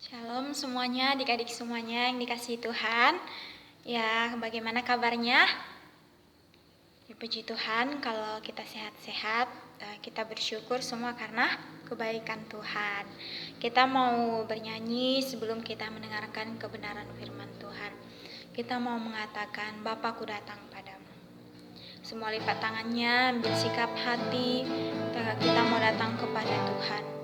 Shalom semuanya, adik-adik semuanya yang dikasihi Tuhan. Ya, bagaimana kabarnya? Ya, puji Tuhan kalau kita sehat-sehat. Kita bersyukur semua karena kebaikan Tuhan. Kita mau bernyanyi sebelum kita mendengarkan kebenaran firman Tuhan. Kita mau mengatakan, Bapakku datang padamu. Semua lipat tangannya, ambil sikap hati, kita mau datang kepada Tuhan.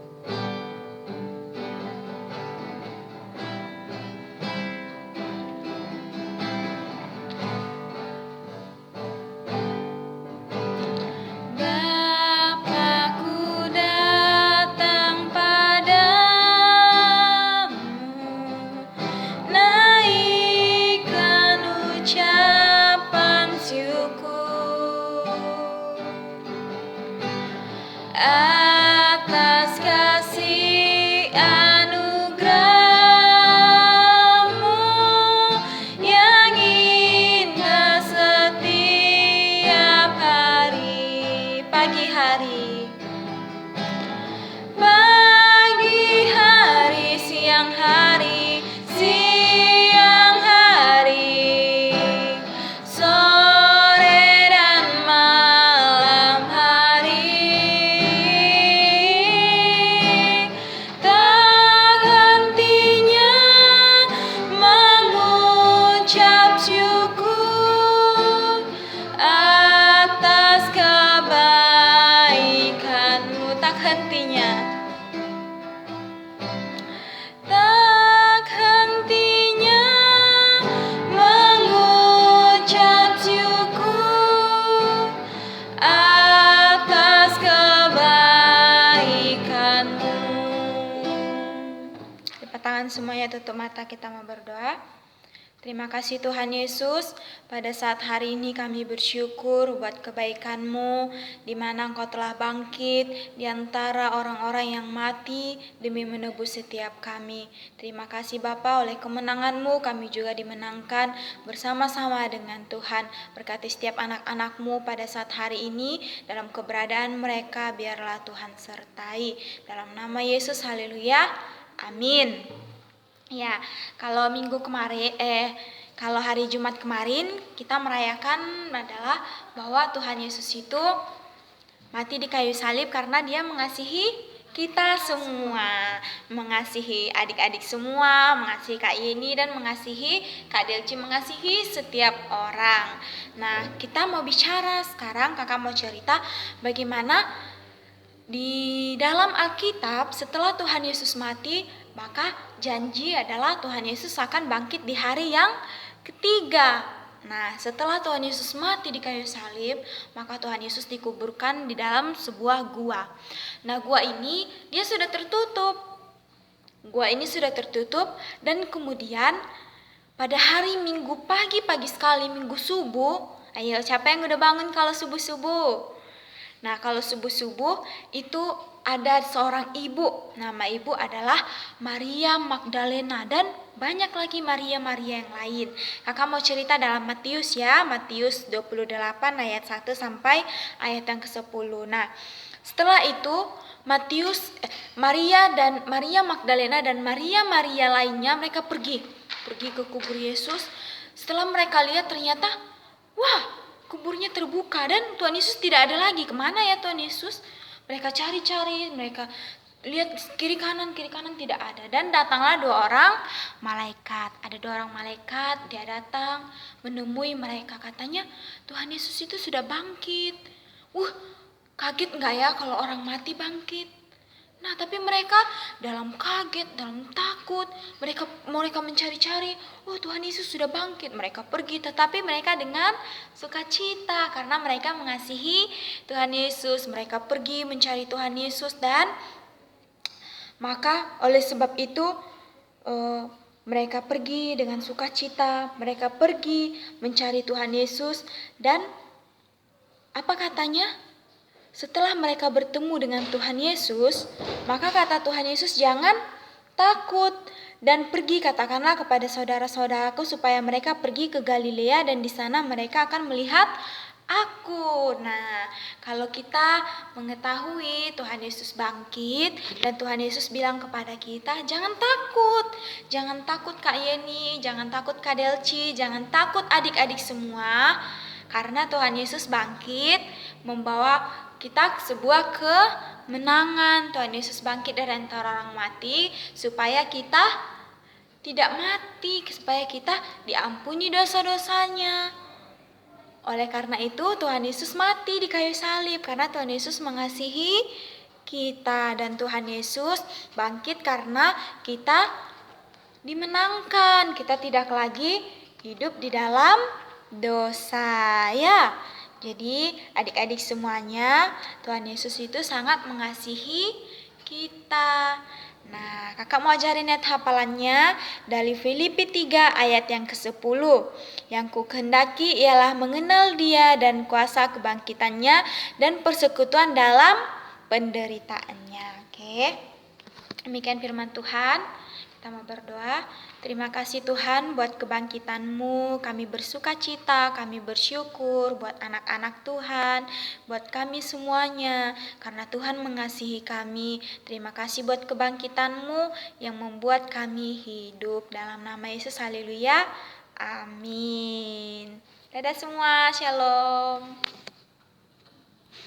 Atas kasih anugerah-Mu yang indah setiap hari, pagi hari, siang hari, sore dan malam hari. Tak hentinya mengucap syukur atas kebaikan-Mu. Tak hentinya mengucap syukur atas kebaikan-Mu. Lipat tangan semuanya, tutup mata, kita mau berdoa. Terima kasih Tuhan Yesus, pada saat hari ini kami bersyukur buat kebaikan-Mu, di mana Engkau telah bangkit di antara orang-orang yang mati demi menebus setiap kami. Terima kasih Bapa, oleh kemenangan-Mu kami juga dimenangkan bersama-sama dengan Tuhan. Berkati setiap anak-anak-Mu pada saat hari ini, dalam keberadaan mereka biarlah Tuhan sertai. Dalam nama Yesus, haleluya, amin. Ya, kalau kalau hari Jumat kemarin kita merayakan adalah bahwa Tuhan Yesus itu mati di kayu salib karena Dia mengasihi kita semua, mengasihi adik-adik semua, mengasihi Kak Yeni dan mengasihi Kak Delci, mengasihi setiap orang. Nah, kita mau bicara sekarang, kakak mau cerita bagaimana di dalam Alkitab setelah Tuhan Yesus mati, maka janji adalah Tuhan Yesus akan bangkit di hari yang ketiga. Nah, setelah Tuhan Yesus mati di kayu salib, maka Tuhan Yesus dikuburkan di dalam sebuah gua. Nah, gua ini dia sudah tertutup. Gua ini sudah tertutup dan kemudian pada hari Minggu pagi sekali, Minggu subuh, ayo siapa yang udah bangun kalau subuh-subuh? Nah, kalau subuh-subuh itu ada seorang ibu, nama ibu adalah Maria Magdalena dan banyak lagi Maria-Maria yang lain. Kakak mau cerita dalam Matius ya, Matius 28 ayat 1 sampai ayat yang ke-10. Nah, setelah itu Maria Magdalena dan Maria lainnya mereka pergi ke kubur Yesus. Setelah mereka lihat ternyata, wah, kuburnya terbuka dan Tuhan Yesus tidak ada lagi. Kemana ya Tuhan Yesus? Mereka cari-cari, mereka lihat kiri kanan tidak ada. Dan datanglah dua orang malaikat. Ada dua orang malaikat, dia datang menemui mereka. Katanya Tuhan Yesus itu sudah bangkit. Kaget nggak ya kalau orang mati bangkit? Nah, tapi mereka dalam kaget, dalam takut, mereka mencari-cari, Tuhan Yesus sudah bangkit. Mereka pergi, tetapi mereka dengan sukacita karena mereka mengasihi Tuhan Yesus. Mereka pergi mencari Tuhan Yesus dan maka oleh sebab itu mereka pergi dengan sukacita, mereka pergi mencari Tuhan Yesus dan apa katanya? Setelah mereka bertemu dengan Tuhan Yesus, maka kata Tuhan Yesus, jangan takut dan pergi, katakanlah kepada saudara-saudaraku supaya mereka pergi ke Galilea dan di sana mereka akan melihat aku. Nah, kalau kita mengetahui Tuhan Yesus bangkit dan Tuhan Yesus bilang kepada kita, jangan takut. Jangan takut Kak Yeni, jangan takut Kak Delci, jangan takut adik-adik semua. Karena Tuhan Yesus bangkit membawa kita sebuah kemenangan. Tuhan Yesus bangkit dari antara orang mati supaya kita tidak mati, supaya kita diampuni dosa-dosanya. Oleh karena itu Tuhan Yesus mati di kayu salib karena Tuhan Yesus mengasihi kita, dan Tuhan Yesus bangkit karena kita dimenangkan. Kita tidak lagi hidup di dalam dosa ya. Jadi adik-adik semuanya, Tuhan Yesus itu sangat mengasihi kita. Nah, kakak mau ajarin ayat hafalannya dari Filipi 3 ayat yang ke-10. Yang ku kehendaki ialah mengenal Dia dan kuasa kebangkitannya dan persekutuan dalam penderitaannya. Oke. Demikian firman Tuhan. Kita mau berdoa. Terima kasih Tuhan buat kebangkitan-Mu. Kami bersuka cita, kami bersyukur buat anak-anak Tuhan, buat kami semuanya. Karena Tuhan mengasihi kami. Terima kasih buat kebangkitan-Mu yang membuat kami hidup. Dalam nama Yesus, haleluya. Amin. Dadah semua, shalom.